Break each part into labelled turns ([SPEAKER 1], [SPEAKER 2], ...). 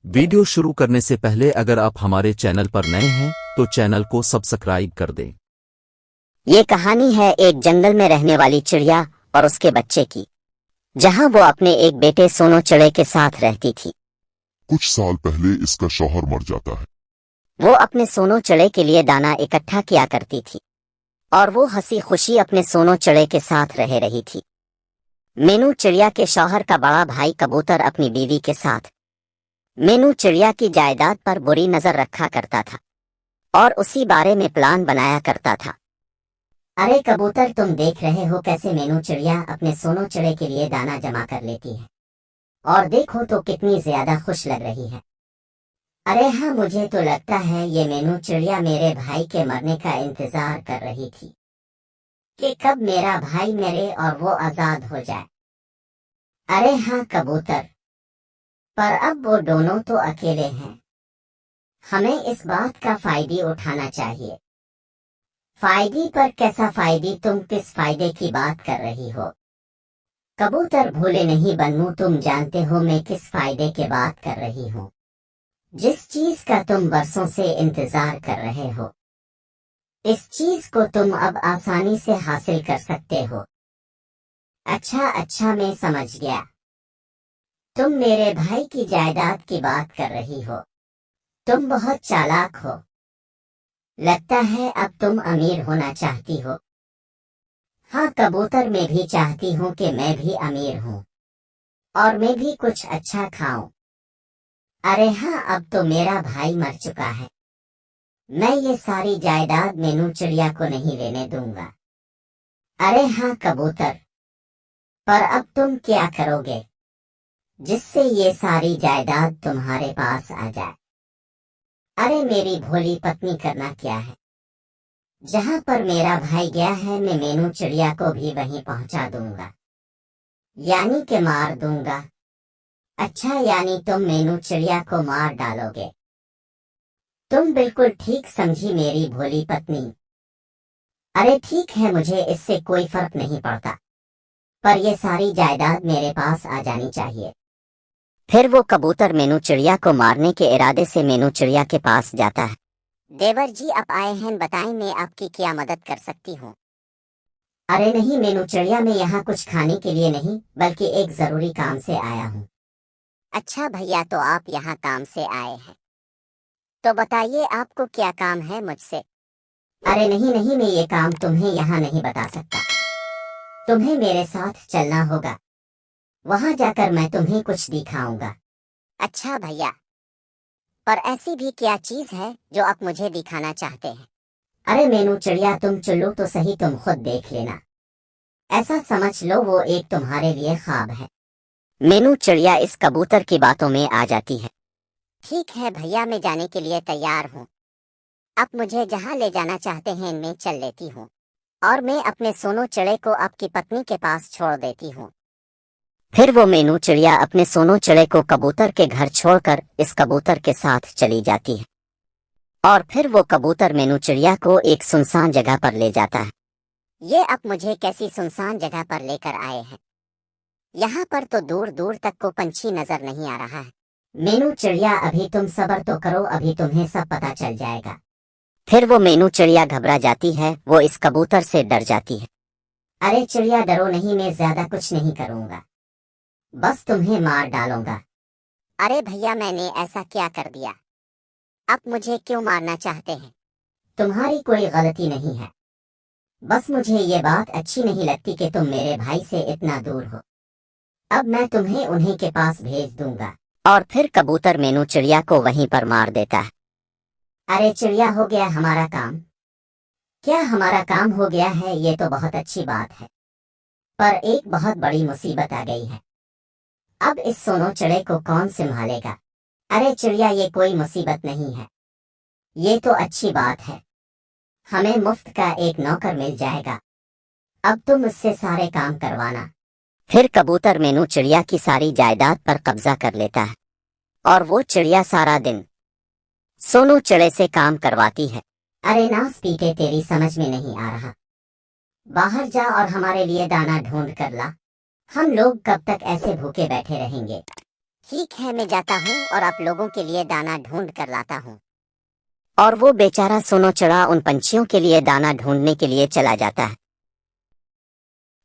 [SPEAKER 1] Video शुरू करने से पहले अगर आप हमारे चैनल पर नए हैं तो चैनल को सब्सक्राइब कर दें।
[SPEAKER 2] ये कहानी है एक जंगल में रहने वाली चिड़िया और उसके बच्चे की, जहां वो अपने एक बेटे सोनो चिड़ै के साथ रहती थी।
[SPEAKER 3] कुछ साल पहले इसका शौहर मर जाता है।
[SPEAKER 2] वो अपने सोनो चिड़ै के लिए दाना इकट्ठा किया करती थी और वो हंसी खुशी अपने सोनो चिड़ै के साथ रह रही थी। मीनू चिड़िया के शौहर का बड़ा भाई कबूतर अपनी बीवी के साथ मीनू चिड़िया की जायदाद पर बुरी नजर रखा करता था और उसी बारे में प्लान बनाया करता था। अरे कबूतर, तुम देख रहे हो कैसे मीनू चिड़िया अपने सोनो चिड़ै के लिए दाना जमा कर लेती है, और देखो तो कितनी ज्यादा खुश लग रही है। अरे हाँ, मुझे तो लगता है ये मीनू चिड़िया मेरे भाई के मरने का इंतजार कर रही थी कि कब मेरा भाई मरे और वो आजाद हो जाए। अरे हाँ कबूतर, पर अब वो दोनों तो अकेले हैं। हमें इस बात का फायदा उठाना चाहिए। फायदे पर कैसा फायदा? तुम किस फायदे की बात कर रही हो? कबूतर भूले नहीं बन्नू, तुम जानते हो मैं किस फायदे की बात कर रही हूँ। जिस चीज का तुम बरसों से इंतजार कर रहे हो, इस चीज को तुम अब आसानी से हासिल कर सकते हो। अच्छा, मैं समझ गया। तुम मेरे भाई की जायदाद की बात कर रही हो। तुम बहुत चालाक हो। लगता है अब तुम अमीर होना चाहती हो। हाँ कबूतर, मैं भी चाहती हूँ कि मैं भी अमीर हूँ और मैं भी कुछ अच्छा खाऊं। अरे हाँ, अब तो मेरा भाई मर चुका है। मैं ये सारी जायदाद मीनू चिड़िया को नहीं लेने दूंगा। अरे हाँ कबूतर, पर अब तुम क्या करोगे जिससे ये सारी जायदाद तुम्हारे पास आ जाए? अरे मेरी भोली पत्नी, करना क्या है? जहां पर मेरा भाई गया है मैं मीनू चिड़िया को भी वहीं पहुंचा दूंगा, यानी कि मार दूंगा। अच्छा, यानी तुम मीनू चिड़िया को मार डालोगे? तुम बिल्कुल ठीक समझी मेरी भोली पत्नी। अरे ठीक है, मुझे इससे कोई फर्क नहीं पड़ता, पर ये सारी जायदाद मेरे पास आ जानी चाहिए। फिर वो कबूतर मीनू चिड़िया को मारने के इरादे से मीनू चिड़िया के पास जाता है। देवर जी, आप आए हैं, बताएं मैं आपकी क्या मदद कर सकती हूँ? अरे नहीं मीनू चिड़िया, मैं यहाँ कुछ खाने के लिए नहीं बल्कि एक जरूरी काम से आया हूँ। अच्छा भैया, तो आप यहाँ काम से आए हैं, तो बताइए आपको क्या काम है मुझसे? अरे नहीं, मैं ये काम तुम्हें यहाँ नहीं बता सकता। तुम्हें मेरे साथ चलना होगा, वहां जाकर मैं तुम्हें कुछ दिखाऊंगा। अच्छा भैया, पर ऐसी भी क्या चीज है जो आप मुझे दिखाना चाहते हैं? अरे मीनू चिड़िया, तुम चलो तो सही, तुम खुद देख लेना। ऐसा समझ लो वो एक तुम्हारे लिए ख्वाब है। मीनू चिड़िया इस कबूतर की बातों में आ जाती है। ठीक है भैया, मैं जाने के लिए तैयार हूँ। आप मुझे जहाँ ले जाना चाहते हैं मैं चल लेती हूँ, और मैं अपने सोनो चिड़ै को आपकी पत्नी के पास छोड़ देती हूँ। फिर वो मीनू चिड़िया अपने सोनो चिड़ै को कबूतर के घर छोड़कर इस कबूतर के साथ चली जाती है, और फिर वो कबूतर मीनू चिड़िया को एक सुनसान जगह पर ले जाता है। ये आप मुझे कैसी सुनसान जगह पर लेकर आए हैं? यहाँ पर तो दूर दूर तक को पंछी नजर नहीं आ रहा है। मीनू चिड़िया, अभी तुम सब्र तो करो, अभी तुम्हें सब पता चल जाएगा। फिर वो मीनू चिड़िया घबरा जाती है, वो इस कबूतर से डर जाती है। अरे चिड़िया डरो नहीं, मैं ज्यादा कुछ नहीं करूंगा, बस तुम्हें मार डालूंगा। अरे भैया, मैंने ऐसा क्या कर दिया? आप मुझे क्यों मारना चाहते हैं? तुम्हारी कोई गलती नहीं है, बस मुझे ये बात अच्छी नहीं लगती कि तुम मेरे भाई से इतना दूर हो। अब मैं तुम्हें उन्हीं के पास भेज दूंगा। और फिर कबूतर मीनू चिड़िया को वहीं पर मार देता है। अरे चिड़िया, हो गया हमारा काम। क्या हमारा काम हो गया है? ये तो बहुत अच्छी बात है, पर एक बहुत बड़ी मुसीबत आ गई है। अब इस सोनो चिड़ै को कौन संभालेगा? अरे चिड़िया, ये कोई मुसीबत नहीं है, ये तो अच्छी बात है। हमें मुफ्त का एक नौकर मिल जाएगा, अब तुम उससे सारे काम करवाना। फिर कबूतर मीनू चिड़िया की सारी जायदाद पर कब्जा कर लेता है, और वो चिड़िया सारा दिन सोनो चिड़ै से काम करवाती है। अरे नास पीटे, तेरी समझ में नहीं आ रहा। बाहर जा और हमारे लिए दाना ढूंढ कर ला। हम लोग कब तक ऐसे भूखे बैठे रहेंगे? ठीक है, मैं जाता हूँ और आप लोगों के लिए दाना ढूंढ कर लाता हूँ। और वो बेचारा सोनो चिड़ा उन पंछियों के लिए दाना ढूंढने के लिए चला जाता है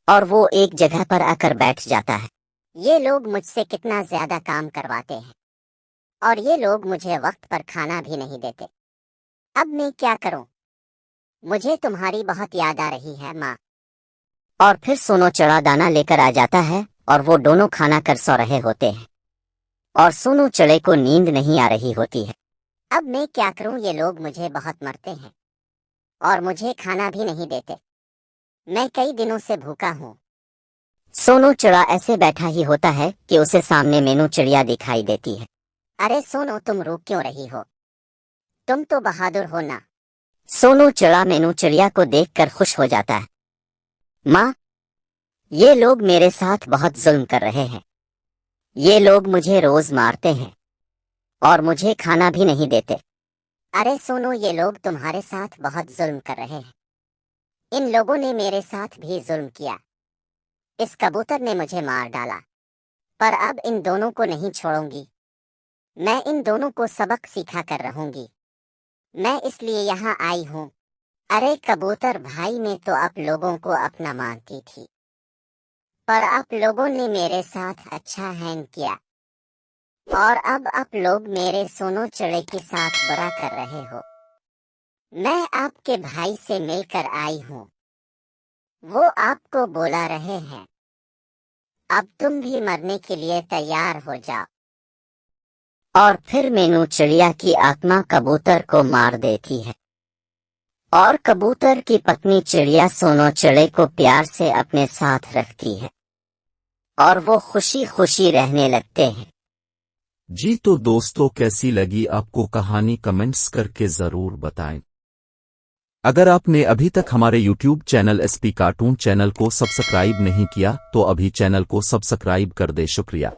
[SPEAKER 2] और वो एक जगह पर आकर बैठ जाता है। ये लोग मुझसे कितना ज्यादा काम करवाते हैं और ये लोग मुझे वक्त पर खाना भी नहीं देते। अब मैं क्या करूं? मुझे तुम्हारी बहुत याद आ रही है माँ। और फिर सोनो चिड़ा दाना लेकर आ जाता है और वो दोनों खाना कर सो रहे होते हैं और सोनो चिड़े को नींद नहीं आ रही होती है। अब मैं क्या करूं? ये लोग मुझे बहुत मरते हैं और मुझे खाना भी नहीं देते। मैं कई दिनों से भूखा हूं। सोनो चिड़ा ऐसे बैठा ही होता है कि उसे सामने मीनू चिड़िया दिखाई देती है। अरे सोनो, तुम रो क्यों रही हो? तुम तो बहादुर हो ना। सोनो चिड़ा मीनू चिड़िया को देखकर खुश हो जाता है। माँ, ये लोग मेरे साथ बहुत जुल्म कर रहे हैं। ये लोग मुझे रोज मारते हैं और मुझे खाना भी नहीं देते। अरे सोनो, ये लोग तुम्हारे साथ बहुत जुल्म कर रहे हैं। इन लोगों ने मेरे साथ भी जुल्म किया। इस कबूतर ने मुझे मार डाला, पर अब इन दोनों को नहीं छोड़ूंगी। मैं इन दोनों को सबक सिखा कर रहूंगी। मैं इसलिए यहाँ आई हूँ। अरे कबूतर भाई, मैं तो आप लोगों को अपना मानती थी, पर आप लोगों ने मेरे साथ अच्छा हैंड किया और अब आप लोग मेरे सोनो चिड़े के साथ बुरा कर रहे हो। मैं आपके भाई से मिलकर आई हूँ। वो आपको बुला रहे हैं। अब तुम भी मरने के लिए तैयार हो जाओ। और फिर मीनू चिड़िया की आत्मा कबूतर को मार देती है और कबूतर की पत्नी चिड़िया सोनो चिड़े को प्यार से अपने साथ रखती है और वो खुशी खुशी रहने लगते हैं।
[SPEAKER 1] जी तो दोस्तों, कैसी लगी आपको कहानी कमेंट्स करके जरूर बताएं। अगर आपने अभी तक हमारे YouTube channel SP cartoon channel को सब्सक्राइब नहीं किया तो अभी चैनल को सब्सक्राइब कर दे। शुक्रिया।